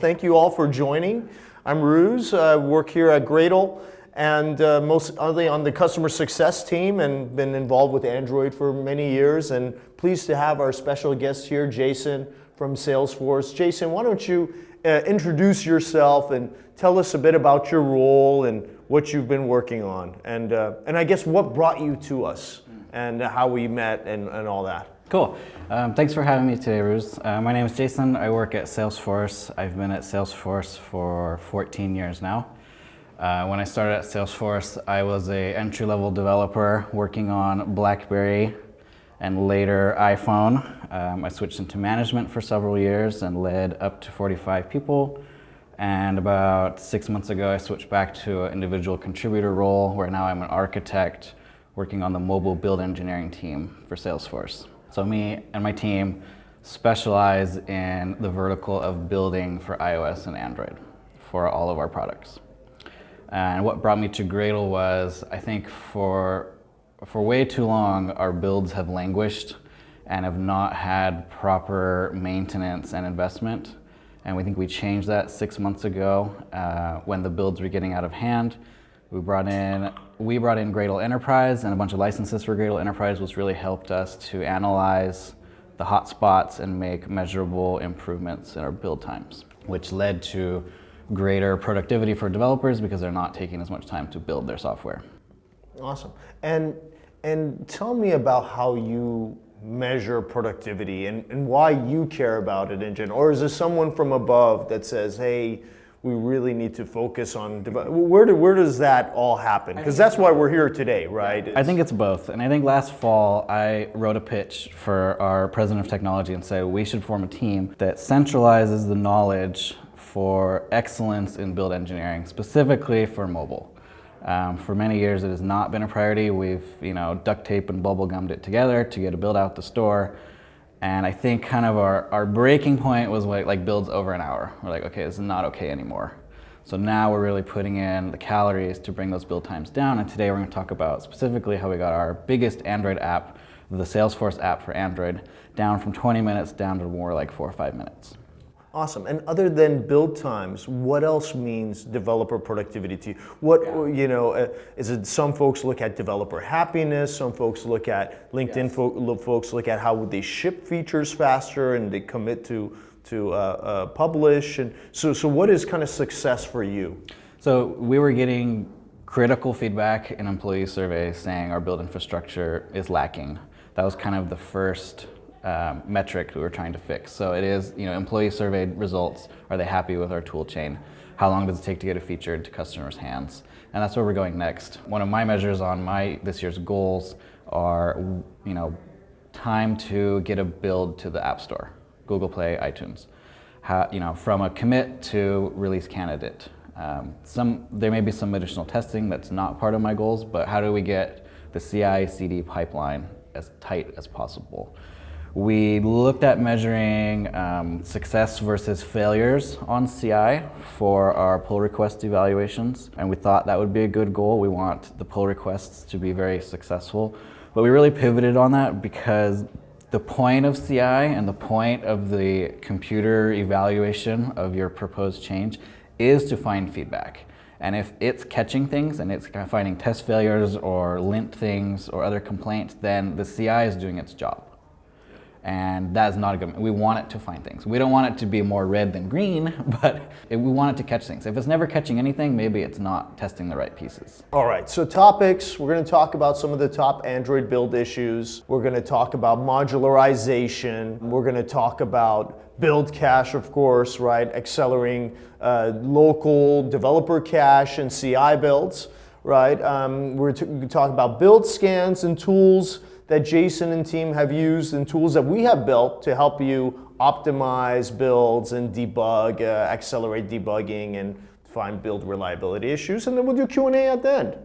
Thank you all for joining. I'm Rooz. I work here at Gradle and mostly on the customer success team and been involved with Android for many years, and pleased to have our special guest here, Jason from Salesforce. Jason, why don't you introduce yourself and tell us a bit about your role and what you've been working on, and I guess what brought you to us and how we met and all that. Cool. Thanks for having me today, Rooz. My name is Jason. I work at Salesforce. I've been at Salesforce for 14 years now. When I started at Salesforce, I was an entry-level developer working on BlackBerry and later iPhone. I switched into management for several years and led up to 45 people. And about 6 months ago, I switched back to an individual contributor role where now I'm an architect working on the mobile build engineering team for Salesforce. So me and my team specialize in the vertical of building for iOS and Android for all of our products. And what brought me to Gradle was, I think for way too long, our builds have languished and have not had proper maintenance and investment. And we think we changed that 6 months ago when the builds were getting out of hand. We brought in Gradle Enterprise and a bunch of licenses for Gradle Enterprise, which really helped us to analyze the hotspots and make measurable improvements in our build times, which led to greater productivity for developers because they're not taking as much time to build their software. Awesome. And tell me about how you measure productivity and why you care about it in general. Or is there someone from above that says, hey, we really need to focus on, where does that all happen? Because that's why we're here today, right? I think it's both. And I think last fall, I wrote a pitch for our president of technology and said we should form a team that centralizes the knowledge for excellence in build engineering, specifically for mobile. For many years, it has not been a priority. We've duct tape and bubble gummed it together to get a build out the store. And I think kind of our breaking point was like builds over an hour. We're like, okay, this is not okay anymore. So now we're really putting in the calories to bring those build times down. And today we're going to talk about specifically how we got our biggest Android app, the Salesforce app for Android, down from 20 minutes down to more like 4 or 5 minutes. Awesome. And other than build times, what else means developer productivity to you? What, is it some folks look at developer happiness, some folks look at LinkedIn, folks look at how would they ship features faster and they commit to publish. And so what is kind of success for you? So we were getting critical feedback in employee surveys saying our build infrastructure is lacking. That was kind of the first metric we were trying to fix. So it is, employee surveyed results. Are they happy with our tool chain? How long does it take to get a feature into customers' hands? And that's where we're going next. One of my measures on this year's goals are, time to get a build to the App Store, Google Play, iTunes. From a commit to release candidate. There may be some additional testing that's not part of my goals, but how do we get the CI/CD pipeline as tight as possible? We looked at measuring success versus failures on CI for our pull request evaluations, and we thought that would be a good goal. We want the pull requests to be very successful, but we really pivoted on that because the point of CI and the point of the computer evaluation of your proposed change is to find feedback. And if it's catching things and it's finding test failures or lint things or other complaints, then the CI is doing its job. And that's not a good, we want it to find things. We don't want it to be more red than green, but we want it to catch things. If it's never catching anything, maybe it's not testing the right pieces. All right, so topics, we're going to talk about some of the top Android build issues. We're going to talk about modularization. We're going to talk about build cache, of course, right? Accelerating local developer cache and CI builds, right? We're going to talk about build scans and tools that Jason and team have used and tools that we have built to help you optimize builds and debug, accelerate debugging and find build reliability issues. And then we'll do Q&A at the end.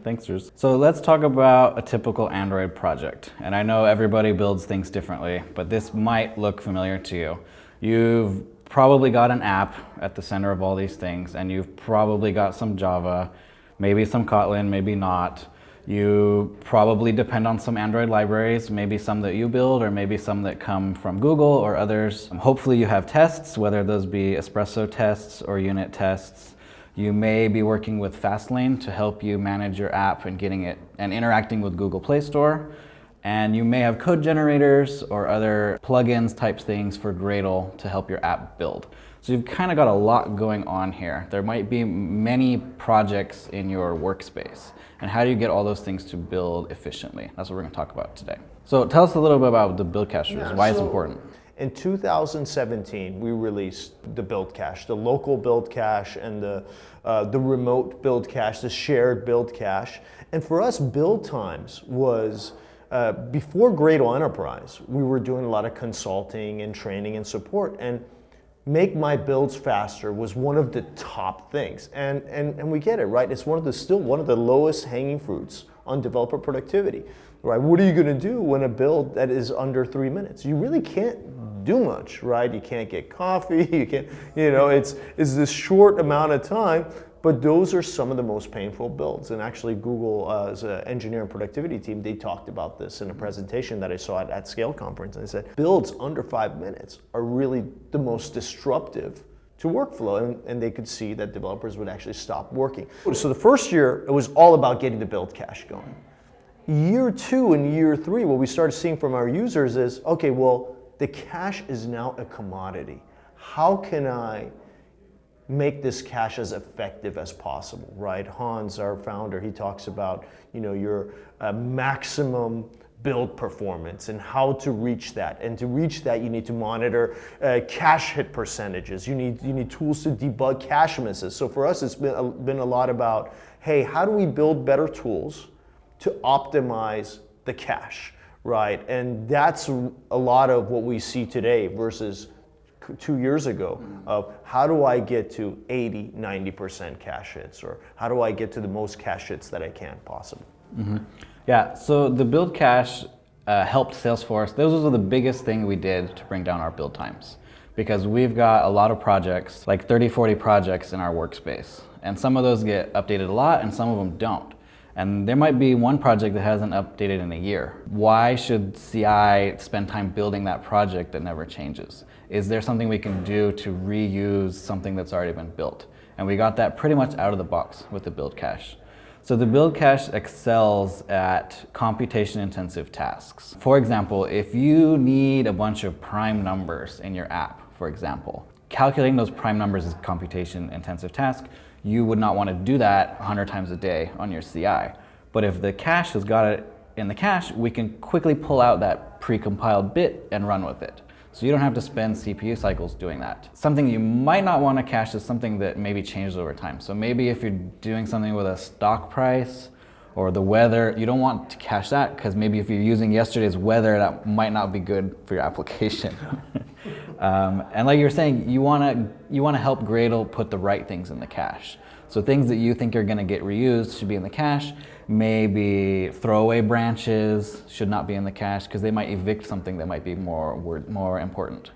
Thanks, Rooz. So let's talk about a typical Android project. And I know everybody builds things differently, but this might look familiar to you. You've probably got an app at the center of all these things, and you've probably got some Java, maybe some Kotlin, maybe not. You probably depend on some Android libraries, maybe some that you build or maybe some that come from Google or others. Hopefully you have tests, whether those be espresso tests or unit tests. You may be working with Fastlane to help you manage your app and getting it and interacting with Google Play Store. And you may have code generators or other plugins type things for Gradle to help your app build. So you've kind of got a lot going on here. There might be many projects in your workspace. And how do you get all those things to build efficiently? That's what we're going to talk about today. So tell us a little bit about the build cache, why it's important. In 2017, we released the build cache, the local build cache and the remote build cache, the shared build cache. And for us, build times was, before Gradle Enterprise, we were doing a lot of consulting and training and support. And make my builds faster was one of the top things. And we get it, right? It's still one of the lowest hanging fruits on developer productivity, right? What are you gonna do when a build that is under 3 minutes? You really can't do much, right? You can't get coffee, you can't, it's this short amount of time, but those are some of the most painful builds. And actually Google, as an engineering productivity team, they talked about this in a presentation that I saw at Scale Conference. And they said, builds under 5 minutes are really the most disruptive to workflow. And they could see that developers would actually stop working. So the first year, it was all about getting the build cache going. Year 2 and year 3, what we started seeing from our users is, okay, well, the cache is now a commodity. How can I make this cache as effective as possible, right? Hans, our founder, he talks about, your maximum build performance and how to reach that. And to reach that, you need to monitor cache hit percentages. You need tools to debug cache misses. So for us, it's been a lot about, hey, how do we build better tools to optimize the cache, right? And that's a lot of what we see today versus 2 years ago of how do I get to 80, 90% cache hits, or how do I get to the most cache hits that I can possible? Mm-hmm. Yeah, so the build cache helped Salesforce. Those were the biggest thing we did to bring down our build times, because we've got a lot of projects, like 30, 40 projects in our workspace. And some of those get updated a lot and some of them don't. And there might be one project that hasn't updated in a year. Why should CI spend time building that project that never changes? Is there something we can do to reuse something that's already been built? And we got that pretty much out of the box with the build cache. So the build cache excels at computation-intensive tasks. For example, if you need a bunch of prime numbers in your app, for example, calculating those prime numbers is a computation-intensive task. You would not want to do that 100 times a day on your CI. But if the cache has got it in the cache, we can quickly pull out that pre-compiled bit and run with it. So you don't have to spend CPU cycles doing that. Something you might not want to cache is something that maybe changes over time. So maybe if you're doing something with a stock price or the weather, you don't want to cache that because maybe if you're using yesterday's weather, that might not be good for your application. And like you were saying, you want to help Gradle put the right things in the cache. So things that you think are going to get reused should be in the cache. Maybe throwaway branches should not be in the cache because they might evict something that might be more important.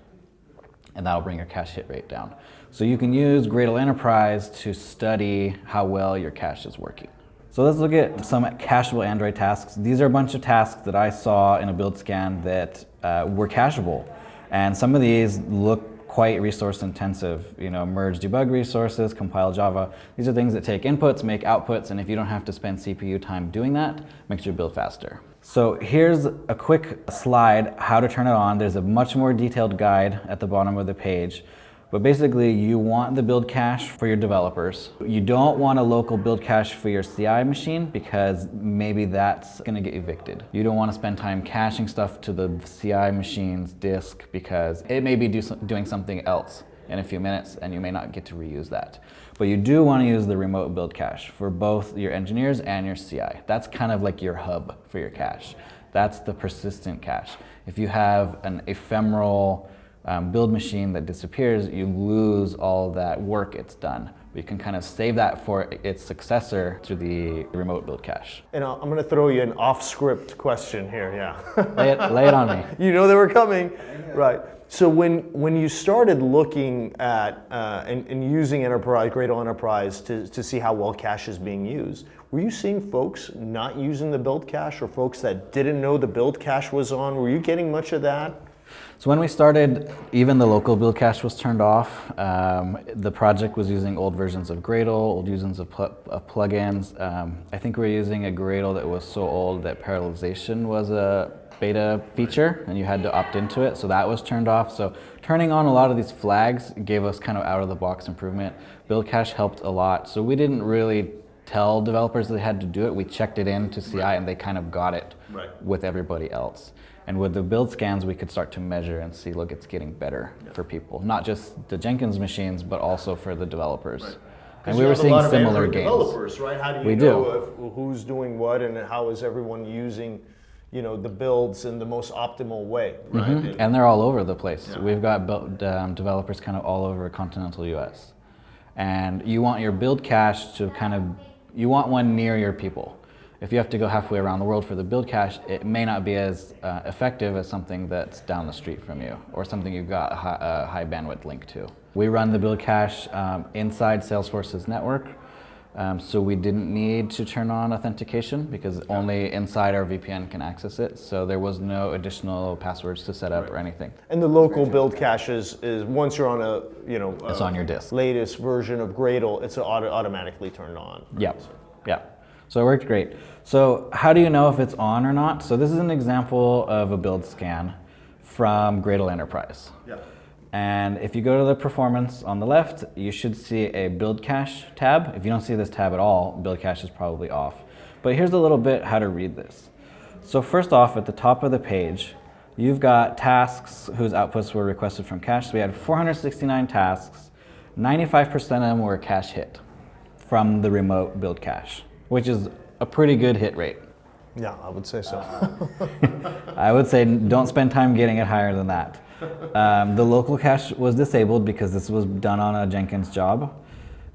And that'll bring your cache hit rate down. So you can use Gradle Enterprise to study how well your cache is working. So let's look at some cacheable Android tasks. These are a bunch of tasks that I saw in a build scan that were cacheable. And some of these look quite resource intensive, merge debug resources, compile Java. These are things that take inputs, make outputs, and if you don't have to spend CPU time doing that, makes your build faster. So here's a quick slide how to turn it on. There's a much more detailed guide at the bottom of the page. But basically, you want the build cache for your developers. You don't want a local build cache for your CI machine because maybe that's gonna get evicted. You don't wanna spend time caching stuff to the CI machine's disk because it may be doing something else in a few minutes and you may not get to reuse that. But you do wanna use the remote build cache for both your engineers and your CI. That's kind of like your hub for your cache. That's the persistent cache. If you have an ephemeral build machine that disappears, you lose all that work it's done. But you can kind of save that for its successor to the remote build cache. And I'm going to throw you an off-script question here, yeah. Lay it on me. You know they were coming, right? So when you started looking at and using Gradle Enterprise to see how well cache is being used, were you seeing folks not using the build cache, or folks that didn't know the build cache was on? Were you getting much of that? So when we started, even the local build cache was turned off. The project was using old versions of Gradle, old versions of plugins. I think we were using a Gradle that was so old that parallelization was a beta feature, and you had to opt into it, so that was turned off. So turning on a lot of these flags gave us kind of out-of-the-box improvement. Build cache helped a lot, so we didn't really tell developers they had to do it. We checked it into CI, and they kind of got it with everybody else. And with the build scans, we could start to measure and see, look, it's getting better for people. Not just the Jenkins machines, but also for the developers. And we were seeing similar gains. Developers, right? How do you know who's doing what, and how is everyone using, you know, the builds in the most optimal way, right? Mm-hmm. And they're all over the place. Yeah. We've got developers kind of all over continental US. And you want your build cache to you want one near your people. If you have to go halfway around the world for the build cache, it may not be as effective as something that's down the street from you, or something you've got a high bandwidth link to. We run the build cache inside Salesforce's network. So we didn't need to turn on authentication, because only inside our VPN can access it. So there was no additional passwords to set up or anything. And the local build cache is once you're on it's on your disk. Latest version of Gradle, it's automatically turned on. Right? Yep. Yeah. So it worked great. So how do you know if it's on or not? So this is an example of a build scan from Gradle Enterprise. Yeah. And if you go to the performance on the left, you should see a build cache tab. If you don't see this tab at all, build cache is probably off. But here's a little bit how to read this. So first off, at the top of the page, you've got tasks whose outputs were requested from cache. So we had 469 tasks. 95% of them were cache hit from the remote build cache, which is a pretty good hit rate. Yeah, I would say so. I would say don't spend time getting it higher than that. The local cache was disabled because this was done on a Jenkins job.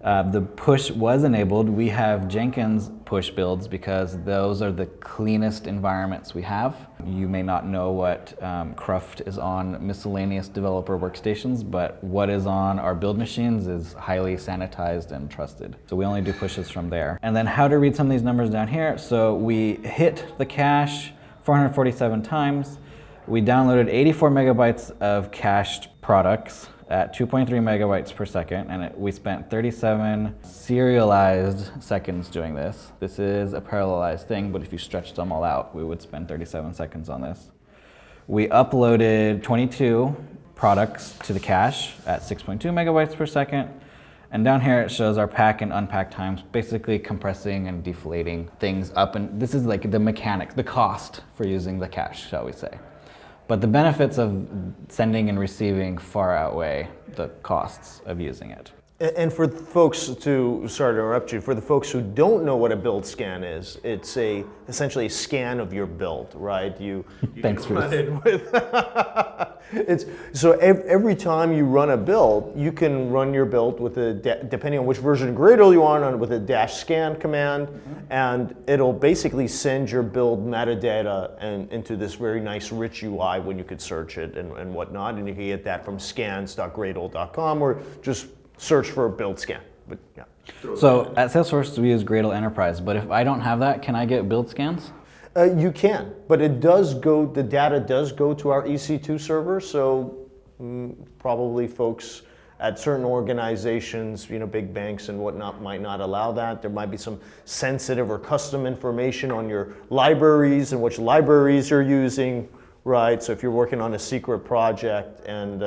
The push was enabled. We have Jenkins push builds because those are the cleanest environments we have. You may not know what cruft is on miscellaneous developer workstations, but what is on our build machines is highly sanitized and trusted. So we only do pushes from there. And then how to read some of these numbers down here. So we hit the cache 447 times. We downloaded 84 megabytes of cached products at 2.3 megabytes per second, and we spent 37 serialized seconds doing this. This is a parallelized thing, but if you stretched them all out, we would spend 37 seconds on this. We uploaded 22 products to the cache at 6.2 megabytes per second, and down here it shows our pack and unpack times, basically compressing and deflating things up, and this is like the mechanics, the cost for using the cache, shall we say. But the benefits of sending and receiving far outweigh the costs of using it. And for folks sorry to interrupt you, for the folks who don't know what a build scan is, it's essentially a scan of your build, right? You Thanks, run it with so every time you run a build, you can run your build with depending on which version of Gradle you're on with a -scan command, and it'll basically send your build metadata into this very nice rich UI when you could search it and whatnot, and you can get that from scans.gradle.com or just search for a build scan. But yeah. So at Salesforce we use Gradle Enterprise, but if I don't have that, can I get build scans? You can, but the data does go to our EC2 server, so probably folks at certain organizations, big banks and whatnot, might not allow that. There might be some sensitive or custom information on your libraries and which libraries you're using, right? So if you're working on a secret project and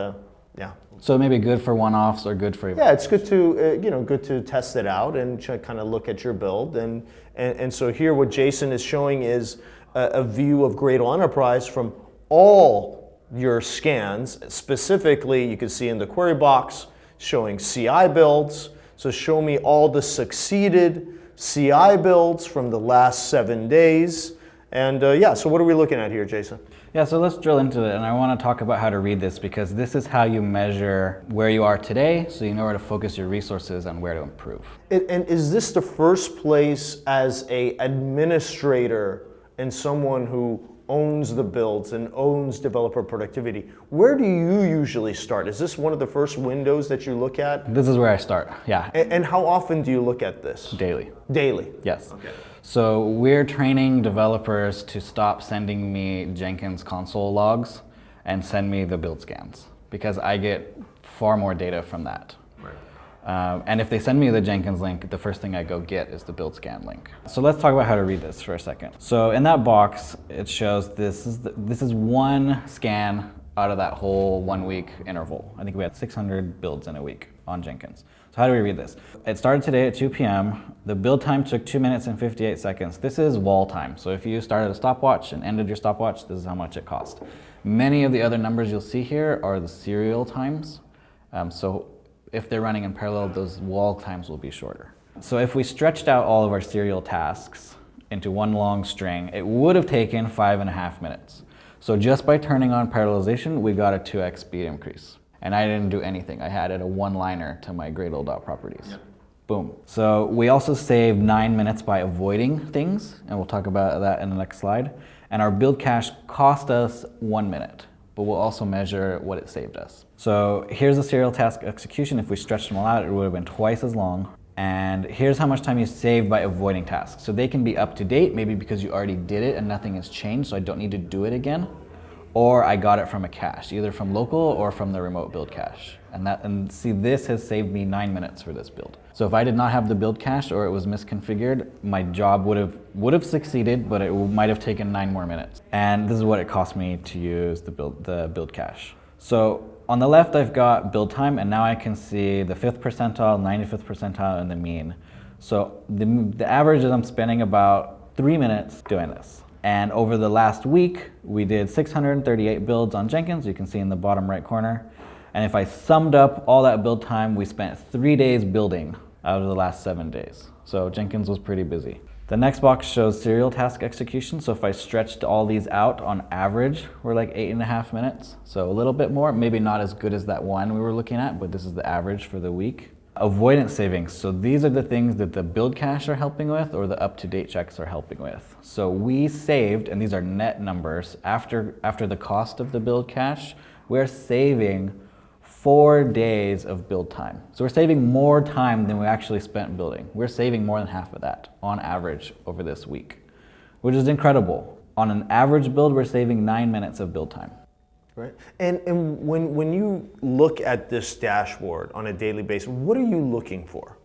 yeah. So it may be good for one-offs or good for... Yeah, it's good to good to test it out and kind of look at your build. And so here what Jason is showing is a view of Gradle Enterprise from all your scans. Specifically, you can see in the query box showing CI builds. So show me all the succeeded CI builds from the last 7 days. And yeah, so what are we looking at here, Jason? Yeah, so let's drill into it, and I want to talk about how to read this, because this is how you measure where you are today, so you know where to focus your resources and where to improve. And is this the first place as an administrator and someone who owns the builds and owns developer productivity, where do you usually start? Is this one of the first windows that you look at? This is where I start, yeah. And how often do you look at this? Daily. Daily? Yes. Okay. So we're training developers to stop sending me Jenkins console logs and send me the build scans, because I get far more data from that. And if they send me the Jenkins link, the first thing I go get is the build scan link. So let's talk about how to read this for a second. So in that box, it shows this is one scan out of that whole 1 week interval. I think we had 600 builds in a week on Jenkins. So how do we read this? It started today at 2 p.m. The build time took 2 minutes and 58 seconds. This is wall time. So if you started a stopwatch and ended your stopwatch, this is how much it cost. Many of the other numbers you'll see here are the serial times. So if they're running in parallel, those wall times will be shorter. So if we stretched out all of our serial tasks into one long string, it would have taken 5.5 minutes. So just by turning on parallelization, we got a 2x speed increase. And I didn't do anything. I added a one-liner to my Gradle.properties. Yep. Boom. So we also saved 9 minutes by avoiding things, and we'll talk about that in the next slide. And our build cache cost us 1 minute, but we'll also measure what it saved us. So here's the serial task execution. If we stretched them all out, it would have been twice as long. And here's how much time you saved by avoiding tasks. So they can be up to date, maybe because you already did it and nothing has changed, so I don't need to do it again. Or I got it from a cache, either from local or from the remote build cache. And see, this has saved me 9 minutes for this build. So if I did not have the build cache or it was misconfigured, my job would have succeeded, but it might have taken 9 more minutes. And this is what it cost me to use the build cache. So on the left, I've got build time, and now I can see the 5th percentile, 95th percentile, and the mean. So the average is I'm spending about 3 minutes doing this. And over the last week, we did 638 builds on Jenkins, you can see in the bottom right corner. And if I summed up all that build time, we spent 3 days building out of the last 7 days. So Jenkins was pretty busy. The next box shows serial task execution. So if I stretched all these out, on average, we're like 8.5 minutes. So a little bit more, maybe not as good as that one we were looking at, but this is the average for the week. Avoidance savings. So these are the things that the build cache are helping with or the up-to-date checks are helping with. So we saved, and these are net numbers, after the cost of the build cache, we're saving 4 days of build time. So we're saving more time than we actually spent building. We're saving more than half of that on average over this week, which is incredible. On an average build, we're saving 9 minutes of build time. Right. And when you look at this dashboard on a daily basis, what are you looking for?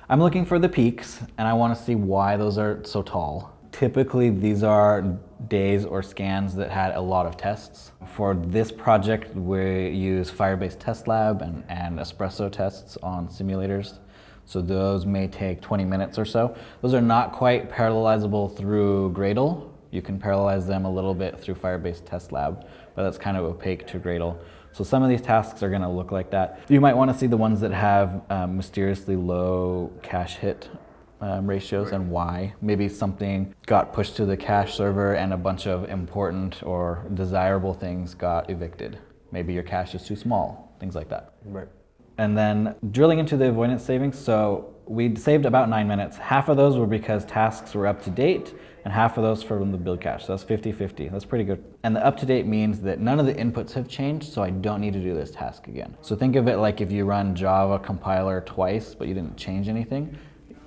I'm looking for the peaks, and I want to see why those are so tall. Typically, these are days or scans that had a lot of tests. For this project, we use Firebase Test Lab and Espresso tests on simulators. So those may take 20 minutes or so. Those are not quite parallelizable through Gradle. You can parallelize them a little bit through Firebase Test Lab, but that's kind of opaque to Gradle. So some of these tasks are going to look like that. You might want to see the ones that have mysteriously low cache hit ratios and why. Maybe something got pushed to the cache server and a bunch of important or desirable things got evicted. Maybe your cache is too small, things like that. Right. And then drilling into the avoidance savings, so we saved about 9 minutes. Half of those were because tasks were up to date, and half of those from the build cache. So that's 50-50, that's pretty good. And the up to date means that none of the inputs have changed, so I don't need to do this task again. So think of it like if you run Java compiler twice, but you didn't change anything,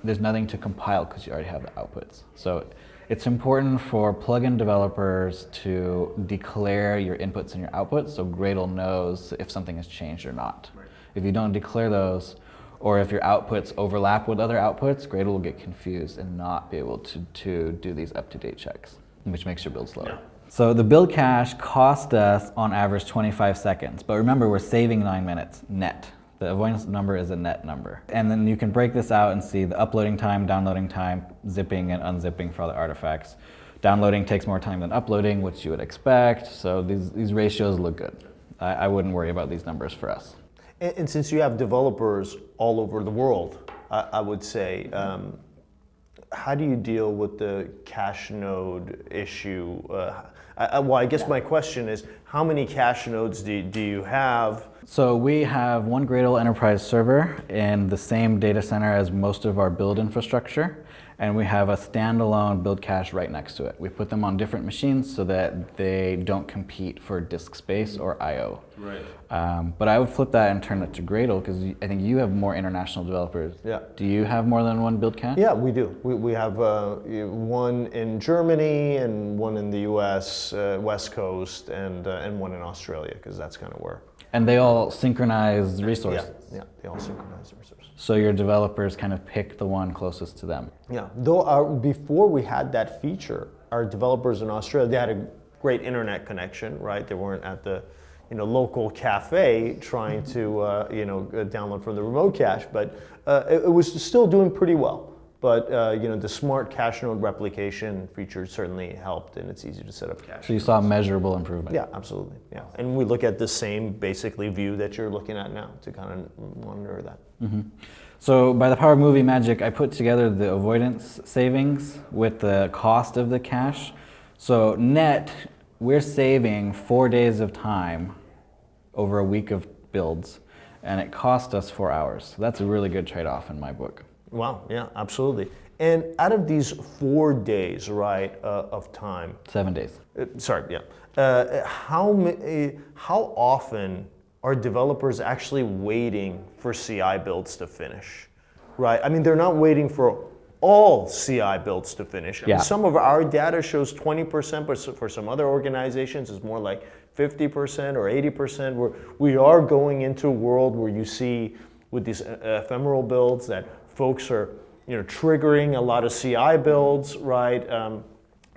there's nothing to compile because you already have the outputs. So it's important for plugin developers to declare your inputs and your outputs so Gradle knows if something has changed or not. Right. If you don't declare those, or if your outputs overlap with other outputs, Gradle will get confused and not be able to do these up-to-date checks, which makes your build slower. Yeah. So the build cache cost us on average 25 seconds, but remember we're saving 9 minutes net. The avoidance number is a net number. And then you can break this out and see the uploading time, downloading time, zipping and unzipping for all the artifacts. Downloading takes more time than uploading, which you would expect. So these ratios look good. I wouldn't worry about these numbers for us. And since you have developers all over the world, I would say, how do you deal with the cache node issue? I guess my question is, how many cache nodes do you have? So we have one Gradle enterprise server in the same data center as most of our build infrastructure. and we have a standalone build cache right next to it. We put them on different machines so that they don't compete for disk space or I/O. Right. But I would flip that and turn it to Gradle because I think you have more international developers. Yeah. Do you have more than one build cache? Yeah, we do. We have one in Germany and one in the U.S. West Coast and one in Australia because that's kind of where. And they all synchronize resources. Yeah, they all synchronize the resources. So your developers kind of pick the one closest to them. Yeah, though before we had that feature, our developers in Australia, they had a great internet connection, right? They weren't at the local cafe trying to download from the remote cache, but it was still doing pretty well. But the smart cache node replication feature certainly helped, and it's easy to set up cache. So you saw measurable improvement. Yeah, absolutely. Yeah, and we look at the same basically view that you're looking at now to kind of monitor that. Mm-hmm. So by the power of movie magic, I put together the avoidance savings with the cost of the cache. So net, we're saving 4 days of time over a week of builds, and it cost us 4 hours. So that's a really good trade-off in my book. Wow, yeah, absolutely. And out of these 4 days, right, of time. 7 days. How often are developers actually waiting for CI builds to finish, right? I mean, they're not waiting for all CI builds to finish. I mean, some of our data shows 20%, but for some other organizations, it's more like 50% or 80%. We are going into a world where you see with these ephemeral builds that folks are triggering a lot of CI builds, right?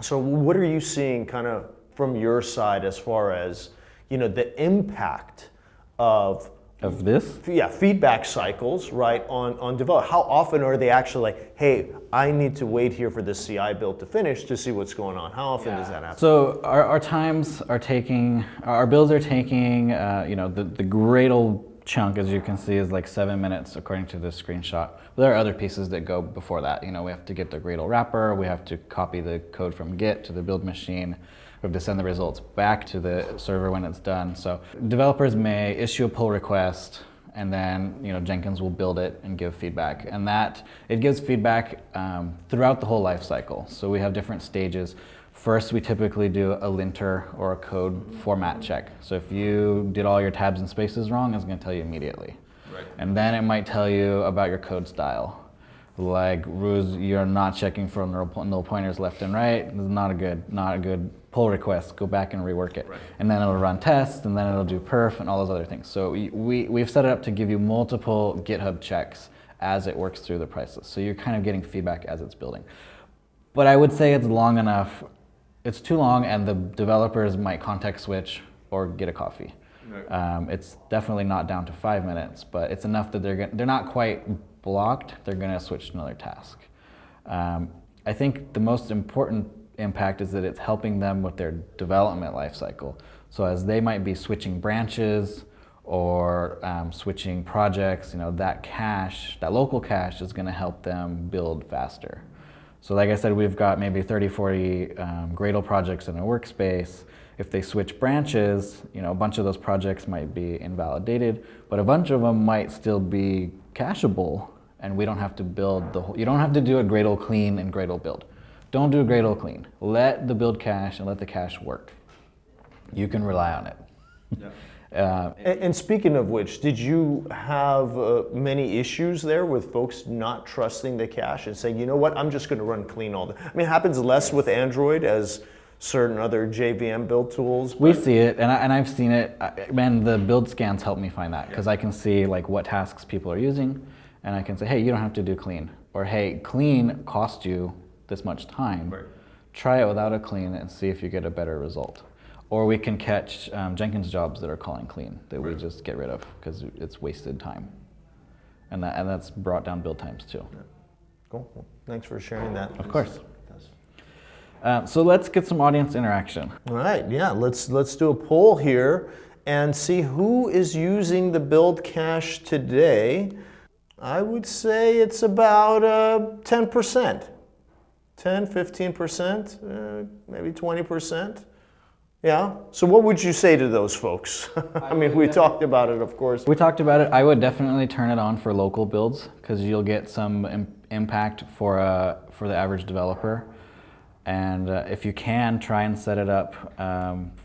So what are you seeing kind of from your side as far as the impact of this? Yeah, feedback cycles, right, on develop. How often are they actually like, hey, I need to wait here for this CI build to finish to see what's going on? How often does that happen? So our times are taking, our builds are taking, the Gradle chunk, as you can see, is like 7 minutes according to the screenshot. But there are other pieces that go before that. We have to get the Gradle wrapper, we have to copy the code from Git to the build machine. We have to send the results back to the server when it's done. So developers may issue a pull request, and then Jenkins will build it and give feedback. And it gives feedback throughout the whole life cycle. So we have different stages. First, we typically do a linter or a code format check. So if you did all your tabs and spaces wrong, it's going to tell you immediately. Right. And then it might tell you about your code style. Like, Rooz, you're not checking for null pointers left and right. This is not a good pull request. Go back and rework it. Right. And then it'll run tests, and then it'll do perf and all those other things. So we've set it up to give you multiple GitHub checks as it works through the process. So you're kind of getting feedback as it's building. But I would say it's long enough. It's too long, and the developers might context switch or get a coffee. Right. It's definitely not down to 5 minutes, but it's enough that they're not quite blocked. They're going to switch to another task. I think the most important impact is that it's helping them with their development lifecycle. So as they might be switching branches or switching projects, that local cache is going to help them build faster. So like I said, we've got maybe 30, 40 Gradle projects in a workspace. If they switch branches, a bunch of those projects might be invalidated, but a bunch of them might still be cacheable, and we don't have to build you don't have to do a Gradle clean and Gradle build. Don't do a Gradle clean. Let the build cache and let the cache work. You can rely on it. Yeah. And speaking of which, did you have many issues there with folks not trusting the cache and saying, you know what, I'm just going to run clean all the... I mean, it happens less with Android as certain other JVM build tools. We see it, and I've seen it. Man, the build scans help me find that, because I can see like what tasks people are using, and I can say, hey, you don't have to do clean. Or hey, clean cost you this much time. Right. Try it without a clean and see if you get a better result. Or we can catch Jenkins jobs that are calling clean that we just get rid of because it's wasted time. And that's brought down build times too. Yeah. Cool. Well, thanks for sharing that. Of course. So let's get some audience interaction. All right, yeah, let's do a poll here and see who is using the build cache today. I would say it's about 10%. 10, 15%, maybe 20%. Yeah, so what would you say to those folks? I mean, we talked about it, of course. We talked about it. I would definitely turn it on for local builds because you'll get some impact for the average developer. And if you can, try and set it up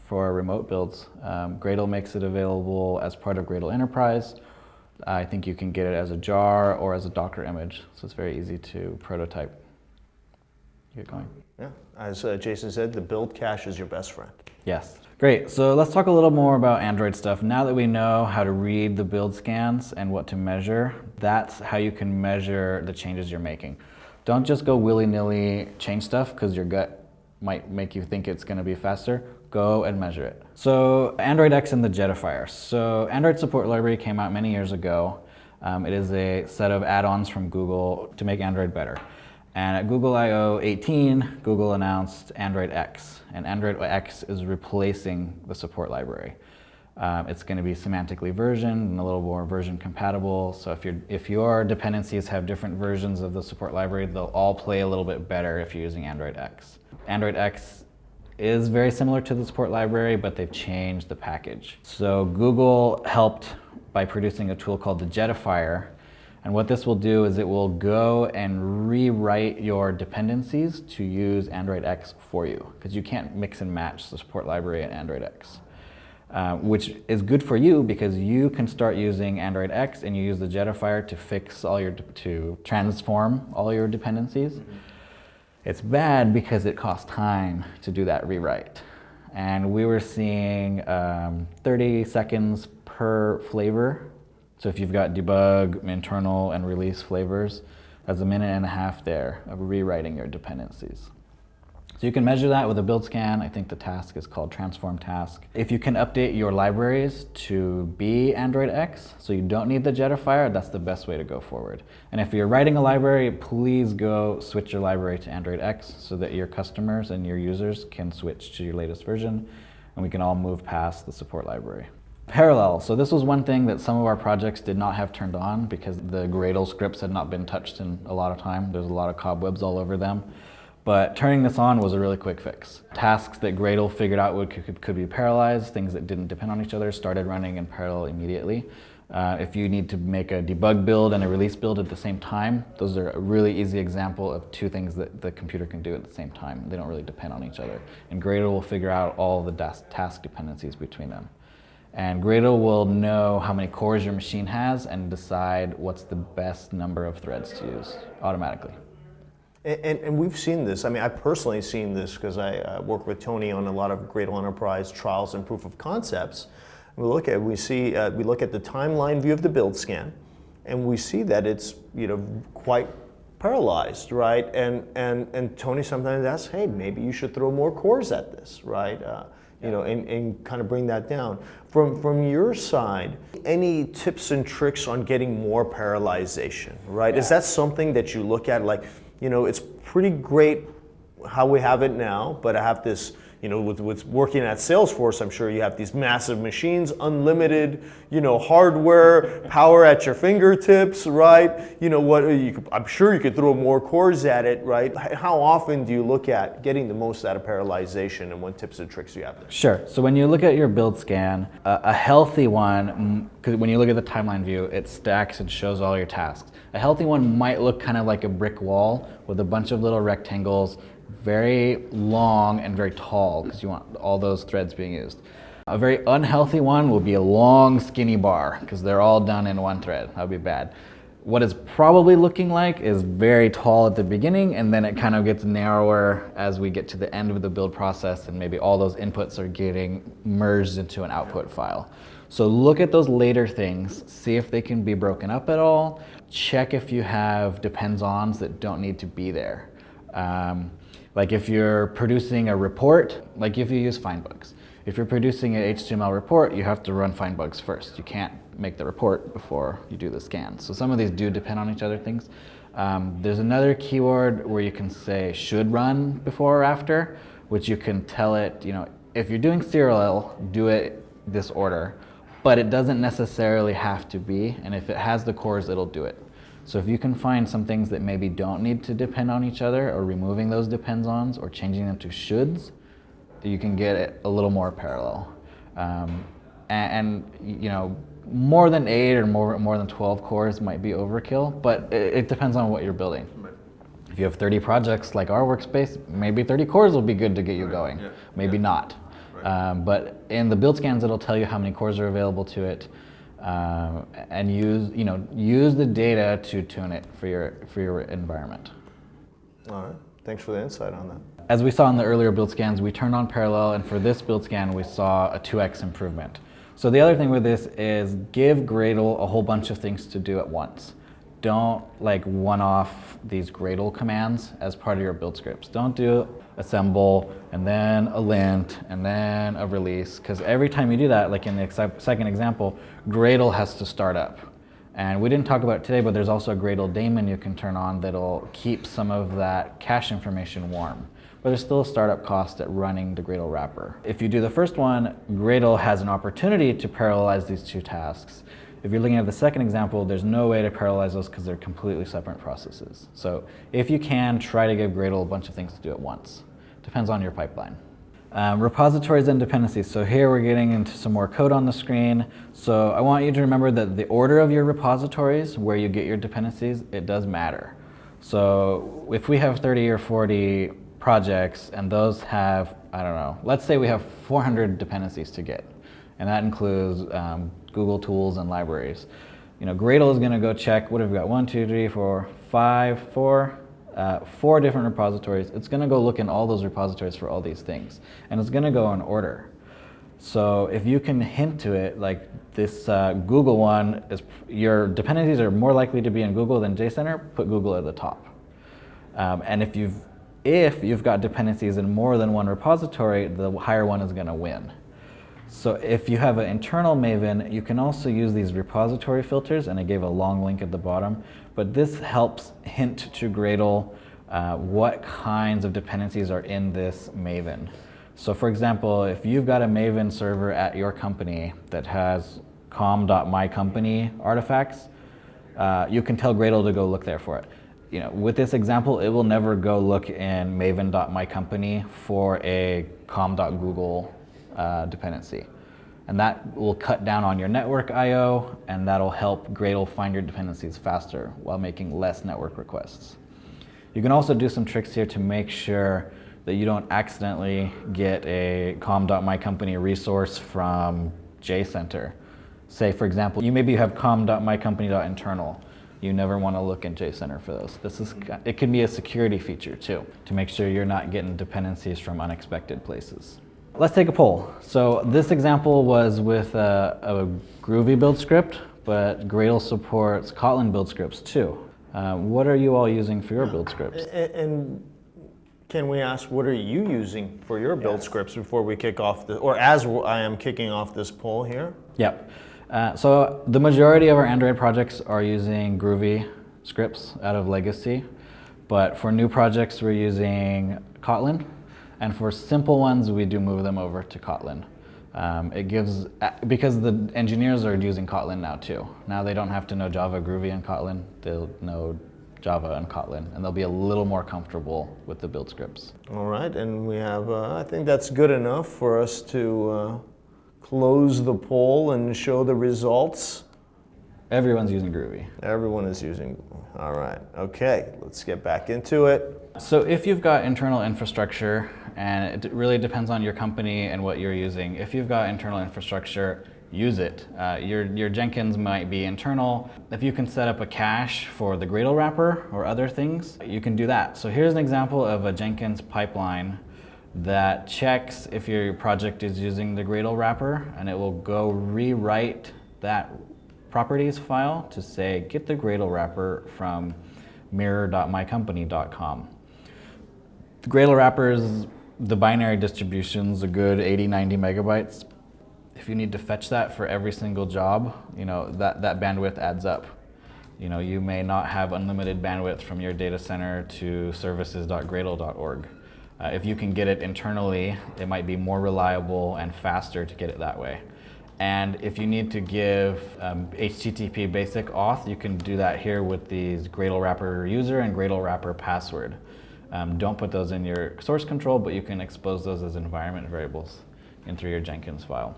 for remote builds. Gradle makes it available as part of Gradle Enterprise. I think you can get it as a jar or as a Docker image, so it's very easy to prototype. Get going. Yeah, as Jason said, the build cache is your best friend. Yes. Great, so let's talk a little more about Android stuff. Now that we know how to read the build scans and what to measure, that's how you can measure the changes you're making. Don't just go willy-nilly change stuff because your gut might make you think it's going to be faster. Go and measure it. So Android X and the Jetifier. So Android Support Library came out many years ago. It is a set of add-ons from Google to make Android better. And at Google I/O 18, Google announced Android X. And Android X is replacing the support library. It's going to be semantically versioned and a little more version compatible. So if your dependencies have different versions of the support library, they'll all play a little bit better if you're using Android X. Android X is very similar to the support library, but they've changed the package. So Google helped by producing a tool called the Jetifier. And what this will do is it will go and rewrite your dependencies to use Android X for you, because you can't mix and match the support library and Android X. Which is good for you because you can start using Android X and you use the Jetifier to fix all to transform all your dependencies. Mm-hmm. It's bad because it costs time to do that rewrite. And we were seeing 30 seconds per flavor. So if you've got debug, internal, and release flavors, that's a minute and a half there of rewriting your dependencies. So you can measure that with a build scan. I think the task is called transform task. If you can update your libraries to be Android X, so you don't need the Jetifier, that's the best way to go forward. And if you're writing a library, please go switch your library to Android X so that your customers and your users can switch to your latest version, and we can all move past the support library. Parallel. So this was one thing that some of our projects did not have turned on because the Gradle scripts had not been touched in a lot of time. There's a lot of cobwebs all over them. But turning this on was a really quick fix. Tasks that Gradle figured out could be parallelized, things that didn't depend on each other, started running in parallel immediately. If you need to make a debug build and a release build at the same time, those are a really easy example of two things that the computer can do at the same time. They don't really depend on each other. And Gradle will figure out all the task dependencies between them. And Gradle will know how many cores your machine has and decide what's the best number of threads to use automatically. And we've seen this. I mean, I've personally seen this because I work with Tony on a lot of Gradle Enterprise trials and proof of concepts. We look at the timeline view of the build scan, and we see that it's quite parallelized, right? And Tony sometimes asks, hey, maybe you should throw more cores at this, right? And kind of bring that down. From your side, any tips and tricks on getting more parallelization, right? Yeah. Is that something that you look at like, it's pretty great how we have it now, but I have this, with working at Salesforce, I'm sure you have these massive machines, unlimited, hardware, power at your fingertips, right? I'm sure you could throw more cores at it, right? How often do you look at getting the most out of parallelization, and what tips and tricks do you have there? Sure. So when you look at your build scan, a healthy one, because when you look at the timeline view, it stacks and shows all your tasks. A healthy one might look kind of like a brick wall with a bunch of little rectangles, very long and very tall because you want all those threads being used. A very unhealthy one will be a long skinny bar because they're all done in one thread. That would be bad. What it's probably looking like is very tall at the beginning, and then it kind of gets narrower as we get to the end of the build process, and maybe all those inputs are getting merged into an output file. So look at those later things, see if they can be broken up at all. Check if you have depends-ons that don't need to be there. Like if you're producing a report, like if you use findbugs. If you're producing an HTML report, you have to run findbugs first. You can't make the report before you do the scan. So some of these do depend on each other things. There's another keyword where you can say should run before or after, which you can tell it, if you're doing serial, do it this order, but it doesn't necessarily have to be, and if it has the cores, it'll do it. So if you can find some things that maybe don't need to depend on each other, or removing those depends-ons, or changing them to shoulds, you can get it a little more parallel. more than 8 or more than 12 cores might be overkill, but it depends on what you're building. Right. If you have 30 projects like our workspace, maybe 30 cores will be good to get you going. Yeah. Maybe not. Right. But in the build scans, it'll tell you how many cores are available to it, and use the data to tune it for your environment. All right. Thanks for the insight on that. As we saw in the earlier build scans, we turned on parallel, and for this build scan, we saw a 2x improvement. So the other thing with this is give Gradle a whole bunch of things to do at once. Don't like one-off these Gradle commands as part of your build scripts. Don't do assemble and then a lint and then a release, because every time you do that, like in the second example, Gradle has to start up. And we didn't talk about it today, but there's also a Gradle daemon you can turn on that'll keep some of that cache information warm. But there's still a startup cost at running the Gradle wrapper. If you do the first one, Gradle has an opportunity to parallelize these two tasks. If you're looking at the second example, there's no way to parallelize those because they're completely separate processes. So if you can, try to give Gradle a bunch of things to do at once. Depends on your pipeline. Repositories and dependencies. So here we're getting into some more code on the screen. So I want you to remember that the order of your repositories, where you get your dependencies, it does matter. So if we have 30 or 40 projects and those have, I don't know, let's say we have 400 dependencies to get. And that includes Google tools and libraries. Gradle is going to go check, what have we got? 1, 2, 3, 4, 5, 4 different repositories. It's going to go look in all those repositories for all these things. And it's going to go in order. So if you can hint to it, like this Google one, your dependencies are more likely to be in Google than JCenter, put Google at the top. And if you've got dependencies in more than one repository, the higher one is going to win. So if you have an internal Maven, you can also use these repository filters, and I gave a long link at the bottom, but this helps hint to Gradle what kinds of dependencies are in this Maven. So for example, if you've got a Maven server at your company that has com.mycompany artifacts, you can tell Gradle to go look there for it. With this example, it will never go look in maven.mycompany for a com.google dependency. And that will cut down on your network I/O, and that'll help Gradle find your dependencies faster while making less network requests. You can also do some tricks here to make sure that you don't accidentally get a com.mycompany resource from JCenter. Say, for example, maybe have com.mycompany.internal. You never want to look in JCenter for those. It can be a security feature too, to make sure you're not getting dependencies from unexpected places. Let's take a poll. So this example was with a Groovy build script, but Gradle supports Kotlin build scripts too. What are you all using for your build scripts? And can we ask, what are you using for your build scripts before we kick off, or as I am kicking off this poll here? Yep. So the majority of our Android projects are using Groovy scripts out of legacy, but for new projects we're using Kotlin. And for simple ones, we do move them over to Kotlin. Because the engineers are using Kotlin now too. Now they don't have to know Java, Groovy, and Kotlin. They'll know Java and Kotlin, and they'll be a little more comfortable with the build scripts. All right, and we have, I think that's good enough for us to close the poll and show the results. Everyone's using Groovy. Everyone is using, all right. Okay, let's get back into it. So if you've got internal infrastructure, and it really depends on your company and what you're using. If you've got internal infrastructure, use it. Your Jenkins might be internal. If you can set up a cache for the Gradle wrapper or other things, you can do that. So here's an example of a Jenkins pipeline that checks if your project is using the Gradle wrapper, and it will go rewrite that properties file to say, get the Gradle wrapper from mirror.mycompany.com. The Gradle wrappers, the binary distribution's a good 80, 90 megabytes. If you need to fetch that for every single job, that bandwidth adds up. You may not have unlimited bandwidth from your data center to services.gradle.org. If you can get it internally, it might be more reliable and faster to get it that way. And if you need to give HTTP basic auth, you can do that here with these Gradle wrapper user and Gradle wrapper password. Don't put those in your source control, but you can expose those as environment variables into your Jenkins file.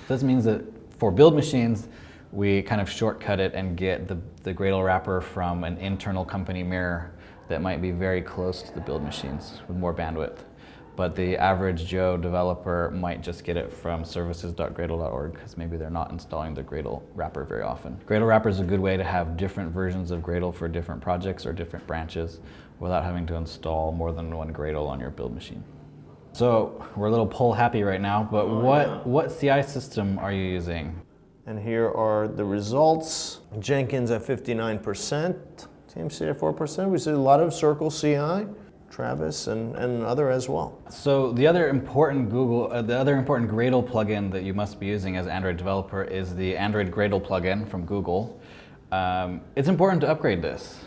This means that for build machines, we kind of shortcut it and get the Gradle wrapper from an internal company mirror that might be very close to the build machines with more bandwidth. But the average Joe developer might just get it from services.gradle.org because maybe they're not installing the Gradle wrapper very often. Gradle wrapper is a good way to have different versions of Gradle for different projects or different branches without having to install more than one Gradle on your build machine. So we're a little poll happy right now, but what CI system are you using? And here are the results. Jenkins at 59%, TMC at 4%. We see a lot of Circle CI, Travis and other as well. So the other important Gradle plugin that you must be using as an Android developer is the Android Gradle plugin from Google. It's important to upgrade this.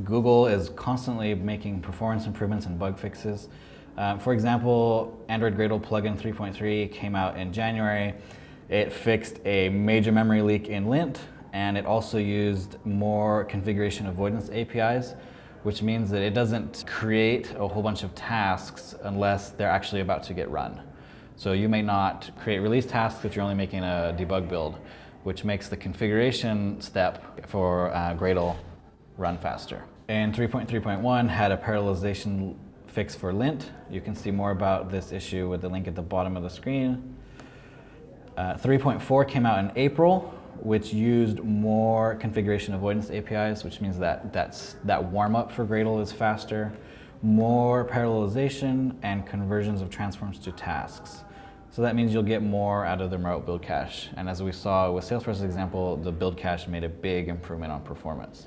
Google is constantly making performance improvements and bug fixes. For example, Android Gradle plugin 3.3 came out in January. It fixed a major memory leak in lint, and it also used more configuration avoidance APIs, which means that it doesn't create a whole bunch of tasks unless they're actually about to get run. So you may not create release tasks if you're only making a debug build, which makes the configuration step for Gradle run faster. And 3.3.1 had a parallelization fix for lint. You can see more about this issue with the link at the bottom of the screen. 3.4 came out in April, which used more configuration avoidance APIs, which means that warm-up for Gradle is faster, more parallelization, and conversions of transforms to tasks. So that means you'll get more out of the remote build cache. And as we saw with Salesforce's example, the build cache made a big improvement on performance.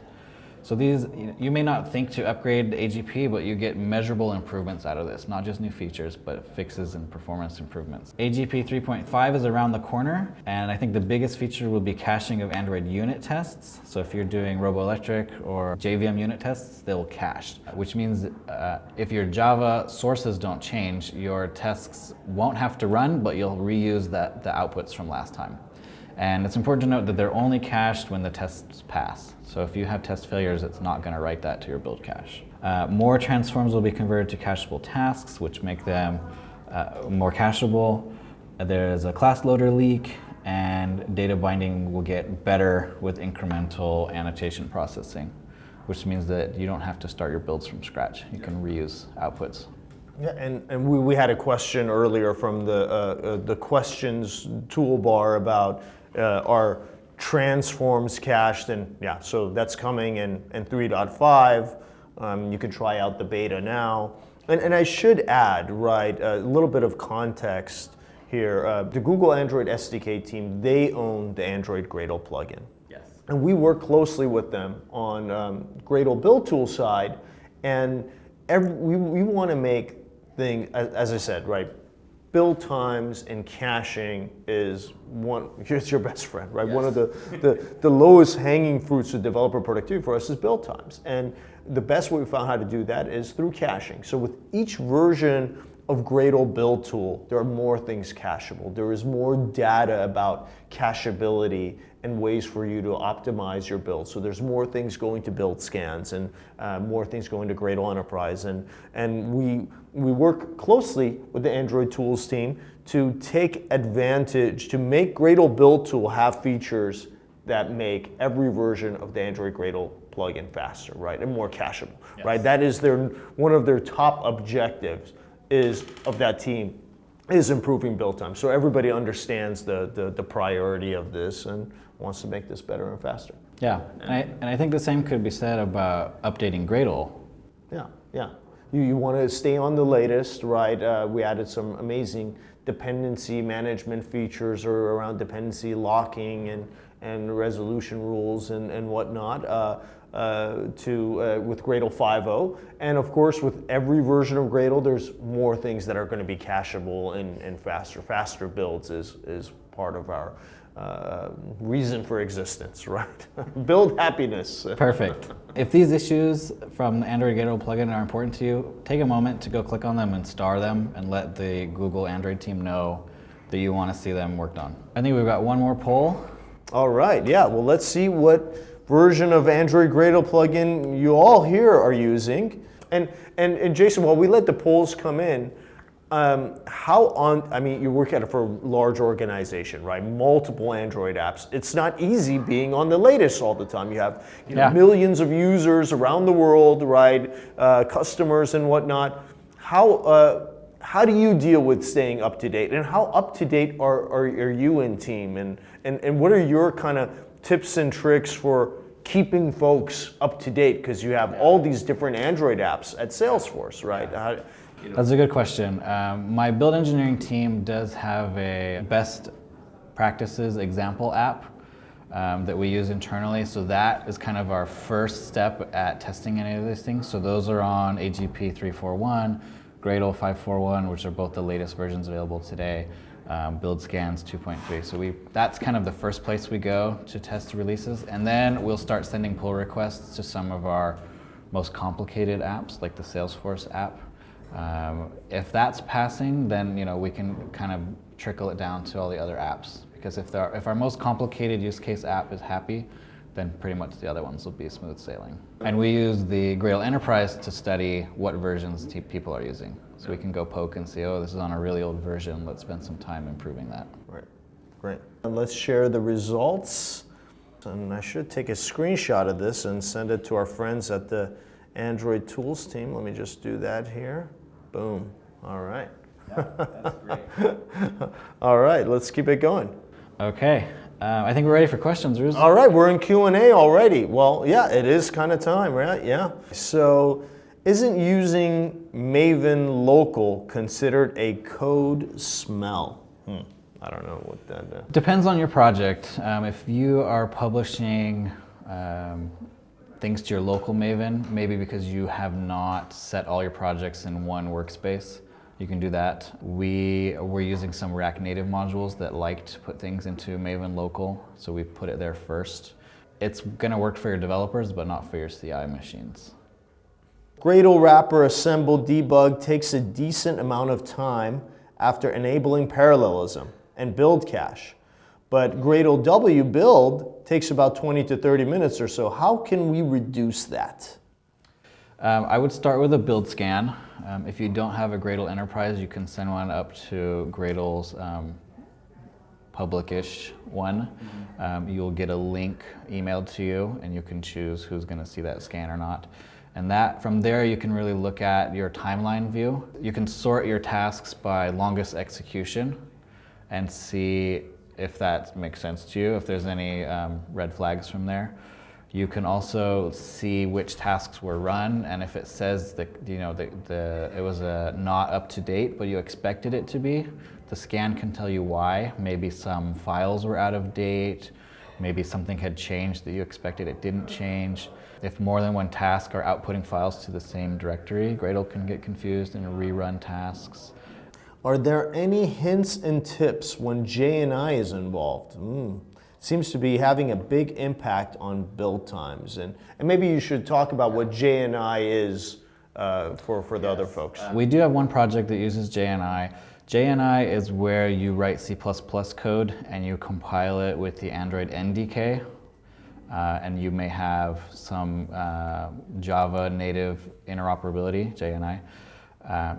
So these, you may not think to upgrade AGP, but you get measurable improvements out of this, not just new features, but fixes and performance improvements. AGP 3.5 is around the corner, and I think the biggest feature will be caching of Android unit tests. So if you're doing RoboElectric or JVM unit tests, they'll cache, which means if your Java sources don't change, your tests won't have to run, but you'll reuse the outputs from last time. And it's important to note that they're only cached when the tests pass. So if you have test failures, it's not going to write that to your build cache. More transforms will be converted to cacheable tasks, which make them more cacheable. There's a class loader leak, and data binding will get better with incremental annotation processing, which means that you don't have to start your builds from scratch. You can reuse outputs. Yeah, and we had a question earlier from the questions toolbar about are transforms cached, and yeah, so that's coming in 3.5. You can try out the beta now. And I should add, right, a little bit of context here. The Google Android SDK team, they own the Android Gradle plugin. Yes. And we work closely with them on Gradle build tool side, and we want to make things, as I said, right, build times and caching is it's your best friend, right? Yes. One of the lowest hanging fruits of developer productivity for us is build times. And the best way we found how to do that is through caching. So with each version of Gradle build tool, there are more things cacheable. There is more data about cacheability and ways for you to optimize your build. So there's more things going to build scans and more things going to Gradle Enterprise. And we work closely with the Android tools team to take advantage, to make Gradle build tool have features that make every version of the Android Gradle plugin faster, right, and more cacheable, yes. Right? That is one of their top objectives of that team is improving build time. So everybody understands the priority of this and wants to make this better and faster. Yeah, and I think the same could be said about updating Gradle. Yeah. You want to stay on the latest, right? We added some amazing dependency management features around dependency locking and resolution rules and whatnot. With Gradle 5.0, and of course with every version of Gradle there's more things that are going to be cacheable and faster builds is part of our reason for existence, right? Build happiness. Perfect. If these issues from the Android Gradle plugin are important to you, take a moment to go click on them and star them and let the Google Android team know that you want to see them worked on. I think we've got one more poll. All right, yeah, well let's see what version of Android Gradle plugin you all here are using. And Jason, while we let the polls come in, I mean, you work for a large organization, right? Multiple Android apps. It's not easy being on the latest all the time. You have millions of users around the world, right? Customers and whatnot. How do you deal with staying up to date? And how up to date are you and team? And what are your kind of tips and tricks for keeping folks up to date? Because you have all these different Android apps at Salesforce, right? That's a good question. My build engineering team does have a best practices example app that we use internally. So that is kind of our first step at testing any of these things. So those are on AGP 341, Gradle 541, which are both the latest versions available today, Build Scans 2.3. So that's kind of the first place we go to test releases. And then we'll start sending pull requests to some of our most complicated apps, like the Salesforce app. If that's passing, then we can kind of trickle it down to all the other apps. Because if our most complicated use case app is happy, then pretty much the other ones will be smooth sailing. And we use the Gradle Enterprise to study what versions people are using. So we can go poke and see, oh, this is on a really old version. Let's spend some time improving that. Right, great. And let's share the results. And I should take a screenshot of this and send it to our friends at the Android Tools team. Let me just do that here. Boom. All right. Yeah, that's great. All right, let's keep it going. Okay. I think we're ready for questions, Rooz. All right, we're in Q&A already. Well, yeah, it is kind of time, right? Yeah. So, isn't using Maven local considered a code smell? I don't know what that Depends on your project. If you are publishing things to your local Maven, maybe because you have not set all your projects in one workspace, you can do that. We're using some React Native modules that like to put things into Maven local, so we put it there first. It's gonna work for your developers, but not for your CI machines. Gradle wrapper assemble debug takes a decent amount of time after enabling parallelism and build cache. But Gradle W build takes about 20 to 30 minutes or so. How can we reduce that? I would start with a build scan. If you don't have a Gradle Enterprise, you can send one up to Gradle's public-ish one. You'll get a link emailed to you, and you can choose who's going to see that scan or not. And from there, you can really look at your timeline view. You can sort your tasks by longest execution and see if that makes sense to you, if there's any red flags from there. You can also see which tasks were run, and if it says that it was not up to date, but you expected it to be, the scan can tell you why. Maybe some files were out of date, maybe something had changed that you expected it didn't change. If more than one task are outputting files to the same directory, Gradle can get confused and rerun tasks. Are there any hints and tips when JNI is involved? Seems to be having a big impact on build times. And maybe you should talk about what JNI is for the other folks. We do have one project that uses JNI. JNI is where you write C++ code and you compile it with the Android NDK. And you may have some Java native interoperability, JNI.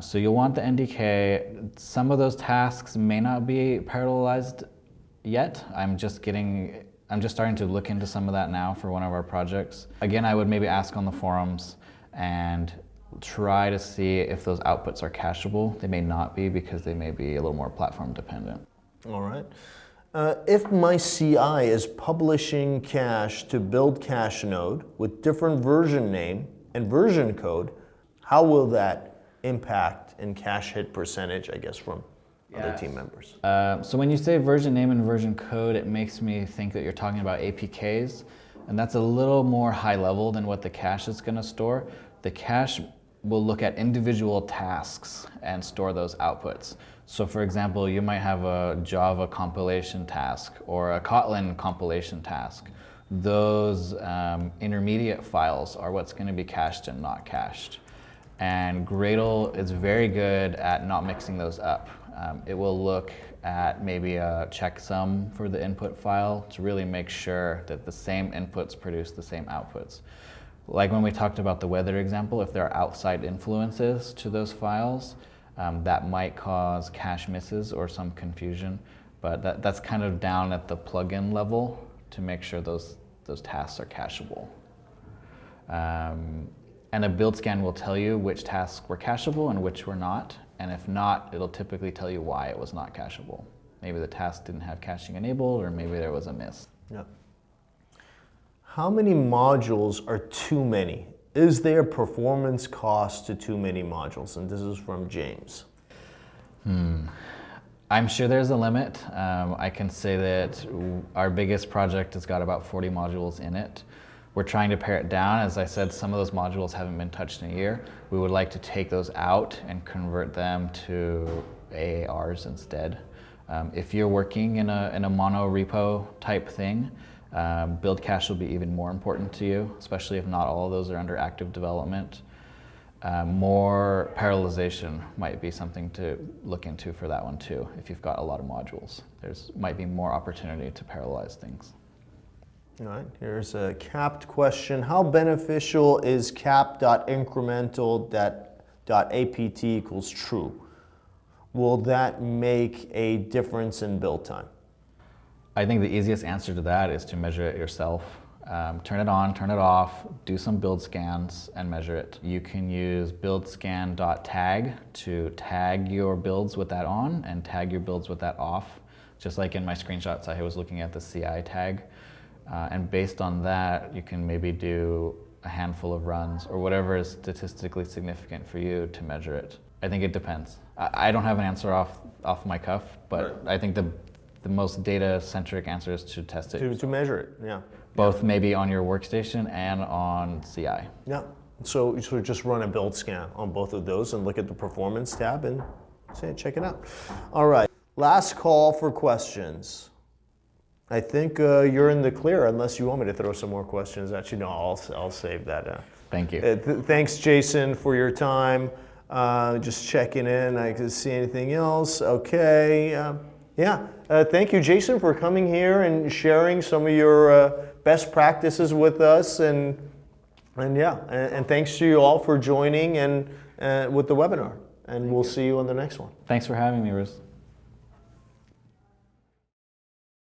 So you'll want the NDK. Some of those tasks may not be parallelized yet. I'm just starting to look into some of that now for one of our projects. Again, I would maybe ask on the forums and try to see if those outputs are cacheable. They may not be because they may be a little more platform dependent. All right. If my CI is publishing cache to build cache node with different version name and version code, how will that impact in cache hit percentage, I guess, from other team members? So when you say version name and version code, it makes me think that you're talking about APKs, and that's a little more high level than what the cache is going to store. The cache will look at individual tasks and store those outputs. So for example, you might have a Java compilation task or a Kotlin compilation task. Those intermediate files are what's going to be cached and not cached. And Gradle is very good at not mixing those up. It will look at maybe a checksum for the input file to really make sure that the same inputs produce the same outputs. Like when we talked about the weather example, if there are outside influences to those files, That might cause cache misses or some confusion, but that's kind of down at the plugin level to make sure those tasks are cacheable. And a build scan will tell you which tasks were cacheable and which were not. And if not, it'll typically tell you why it was not cacheable. Maybe the task didn't have caching enabled, or maybe there was a miss. Yeah. How many modules are too many? Is there performance cost to too many modules? And this is from James. I'm sure there's a limit. I can say that our biggest project has got about 40 modules in it. We're trying to pare it down. As I said, some of those modules haven't been touched in a year. We would like to take those out and convert them to AARs instead. If you're working in a mono repo type thing, build cache will be even more important to you, especially if not all of those are under active development. More parallelization might be something to look into for that one too. If you've got a lot of modules, there's might be more opportunity to parallelize things. All right, here's a capped question. How beneficial is cap.incremental.apt equals true? Will that make a difference in build time? I think the easiest answer to that is to measure it yourself. Turn it on, turn it off, do some build scans and measure it. You can use buildscan.tag to tag your builds with that on and tag your builds with that off. Just like in my screenshots, I was looking at the CI tag. And based on that, you can maybe do a handful of runs or whatever is statistically significant for you to measure it. I think it depends. I don't have an answer off my cuff, but I think the most data-centric answer is to test it. To measure it, yeah. Both maybe on your workstation and on CI. Yeah, so just run a build scan on both of those and look at the performance tab and check it out. All right, last call for questions. I think you're in the clear unless you want me to throw some more questions at you. No, I'll save that. Thank you. Thanks, Jason, for your time. Just checking in. I can see anything else. Okay. Thank you, Jason, for coming here and sharing some of your best practices with us. And thanks to you all for joining and with the webinar. And we'll see you on the next one. Thanks for having me, Rooz.